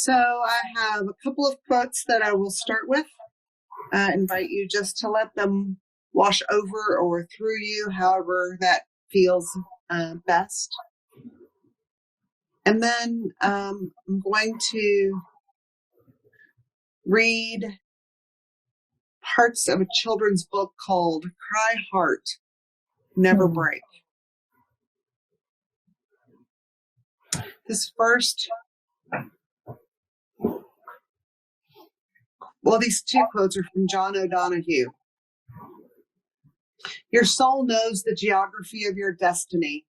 So I have a couple of quotes that I will start with. I invite you just to let them wash over or through you, however that feels best. And then I'm going to read parts of a children's book called Cry Heart, Never Break. These two quotes are from John O'Donohue. Your soul knows the geography of your destiny.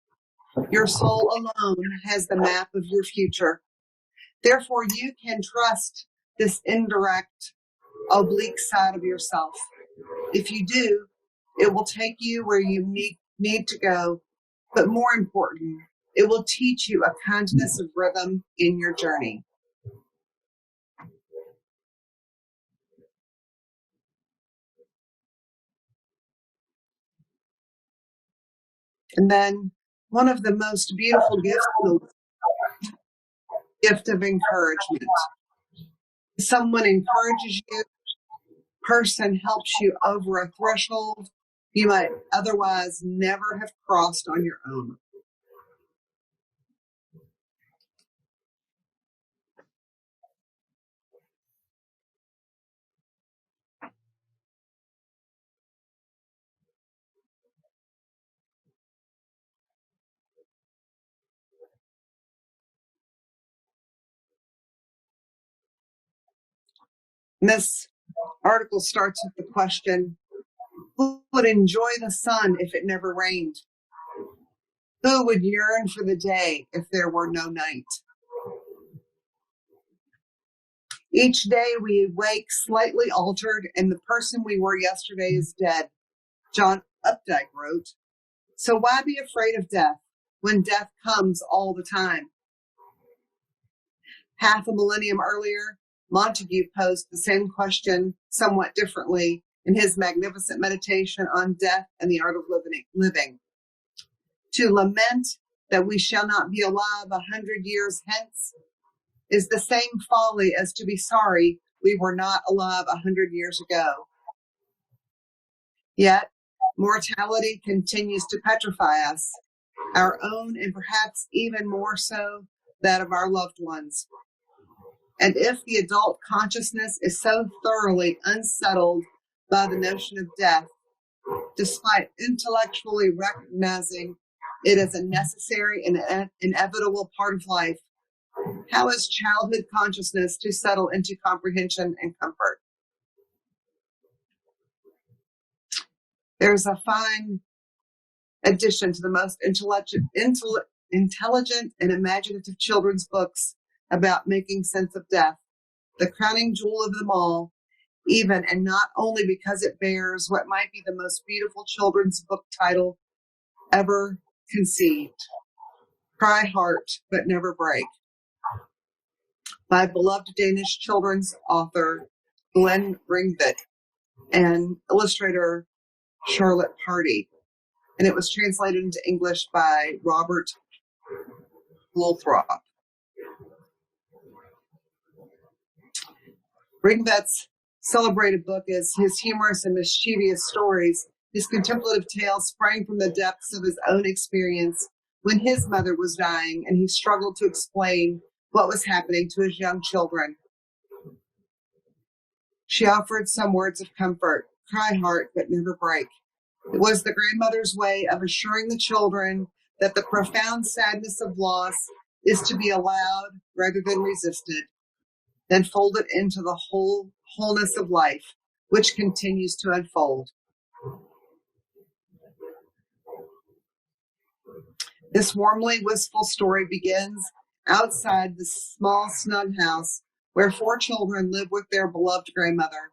Your soul alone has the map of your future. Therefore, you can trust this indirect, oblique side of yourself. If you do, it will take you where you need to go. But more important, it will teach you a kindness of rhythm in your journey. And then one of the most beautiful gifts, the gift of encouragement. Someone encourages you, person helps you over a threshold you might otherwise never have crossed on your own. This article starts with the question, who would enjoy the sun if it never rained? Who would yearn for the day if there were no night? Each day we wake slightly altered, and the person we were yesterday is dead, John Updike wrote. So why be afraid of death when death comes all the time? Half a millennium earlier, Montague posed the same question somewhat differently in his magnificent meditation on death and the art of living. To lament that we shall not be alive 100 years hence is the same folly as to be sorry we were not alive 100 years ago. Yet, mortality continues to petrify us, our own and perhaps even more so that of our loved ones. And if the adult consciousness is so thoroughly unsettled by the notion of death, despite intellectually recognizing it as a necessary and inevitable part of life, how is childhood consciousness to settle into comprehension and comfort? There's a fine addition to the most intelligent and imaginative children's books about making sense of death, the crowning jewel of them all, even and not only because it bears what might be the most beautiful children's book title ever conceived, Cry Heart, But Never Break, by beloved Danish children's author Glenn Ringtved and illustrator Charlotte Pardee. And it was translated into English by Robert Lothrop. Ringtved's celebrated book is his humorous and mischievous stories. His contemplative tales sprang from the depths of his own experience when his mother was dying and he struggled to explain what was happening to his young children. She offered some words of comfort, cry heart, but never break. It was the grandmother's way of assuring the children that the profound sadness of loss is to be allowed rather than resisted, then folded into the wholeness of life, which continues to unfold. This warmly wistful story begins outside the small, snug house where 4 children live with their beloved grandmother.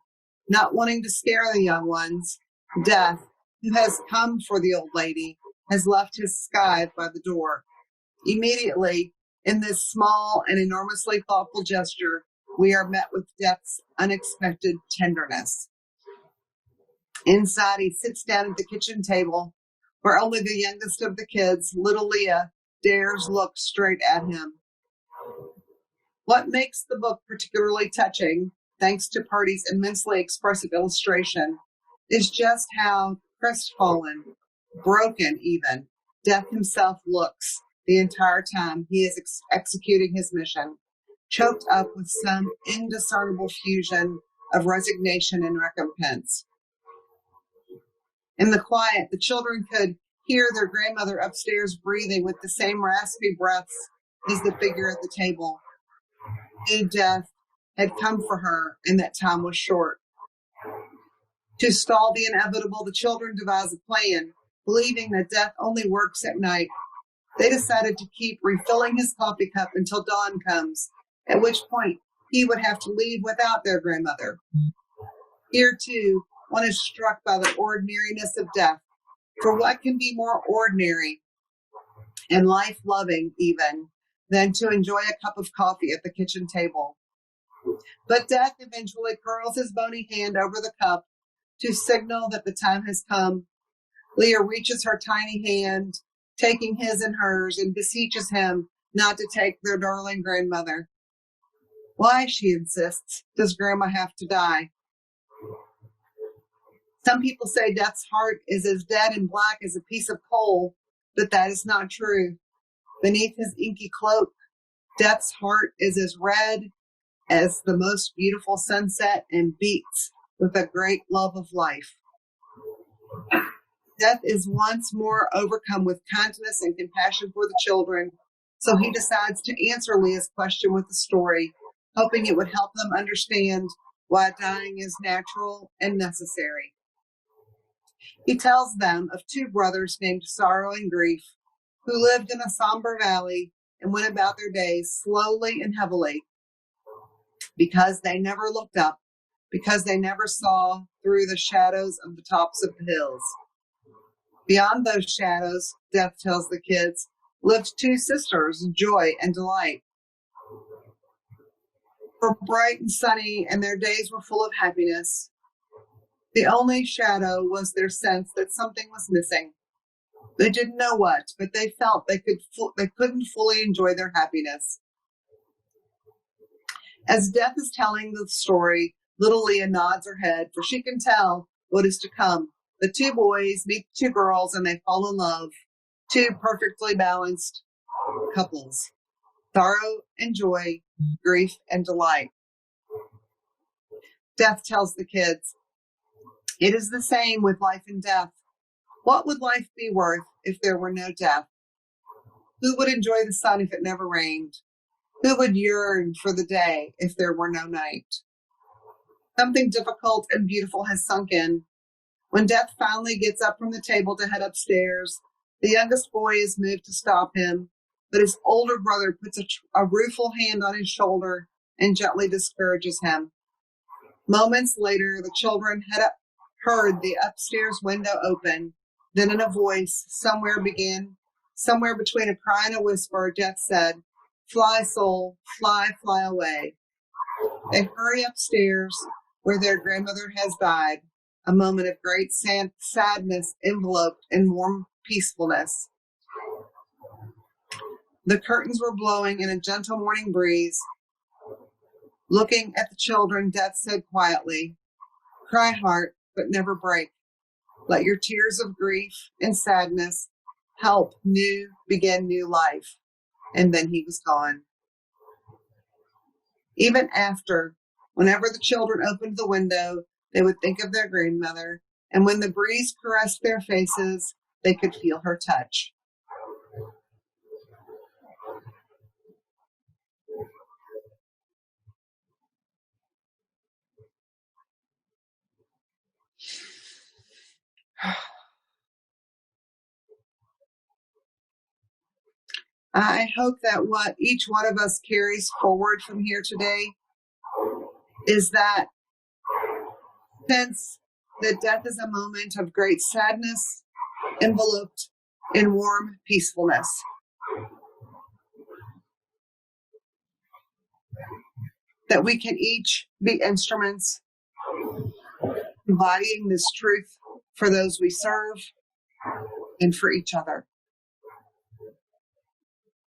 Not wanting to scare the young ones, Death, who has come for the old lady, has left his scythe by the door. Immediately, in this small and enormously thoughtful gesture, we are met with Death's unexpected tenderness. Inside, he sits down at the kitchen table, where only the youngest of the kids, little Leah, dares look straight at him. What makes the book particularly touching, thanks to Party's immensely expressive illustration, is just how crestfallen, broken even, Death himself looks the entire time he is executing his mission, choked up with some indiscernible fusion of resignation and recompense. In the quiet, the children could hear their grandmother upstairs breathing with the same raspy breaths as the figure at the table. New Death had come for her, and that time was short. To stall the inevitable, the children devised a plan, believing that Death only works at night. They decided to keep refilling his coffee cup until dawn comes, at which point he would have to leave without their grandmother. Here, too, one is struck by the ordinariness of death. For what can be more ordinary and life-loving, even, than to enjoy a cup of coffee at the kitchen table? But Death eventually curls his bony hand over the cup to signal that the time has come. Leah reaches her tiny hand, taking his and hers, and beseeches him not to take their darling grandmother. Why, she insists, does Grandma have to die? Some people say Death's heart is as dead and black as a piece of coal, but that is not true. Beneath his inky cloak, Death's heart is as red as the most beautiful sunset and beats with a great love of life. Death is once more overcome with kindness and compassion for the children, so he decides to answer Leah's question with a story, hoping it would help them understand why dying is natural and necessary. He tells them of two brothers named Sorrow and Grief, who lived in a somber valley and went about their days slowly and heavily, because they never looked up, because they never saw through the shadows of the tops of the hills. Beyond those shadows, Death tells the kids, lived two sisters, Joy and Delight. Were bright and sunny, and their days were full of happiness. The only shadow was their sense that something was missing. They didn't know what, but they felt they couldn't fully enjoy their happiness. As Death is telling the story, little Leah nods her head, for she can tell what is to come. The two boys meet the two girls, and they fall in love. Two perfectly balanced couples. Sorrow and joy, grief and delight. Death tells the kids, it is the same with life and death. What would life be worth if there were no death? Who would enjoy the sun if it never rained? Who would yearn for the day if there were no night? Something difficult and beautiful has sunk in. When Death finally gets up from the table to head upstairs, the youngest boy is moved to stop him, but his older brother puts a rueful hand on his shoulder and gently discourages him. Moments later, the children heard the upstairs window open. Then in a voice, somewhere between a cry and a whisper, Death said, fly, soul, fly, fly away. They hurry upstairs where their grandmother has died, a moment of great sadness enveloped in warm peacefulness. The curtains were blowing in a gentle morning breeze. Looking at the children, Death said quietly, cry, heart, but never break. Let your tears of grief and sadness help begin new life. And then he was gone. Even after, whenever the children opened the window, they would think of their grandmother, and when the breeze caressed their faces, they could feel her touch. I hope that what each one of us carries forward from here today is that sense that death is a moment of great sadness enveloped in warm peacefulness. That we can each be instruments embodying this truth for those we serve and for each other.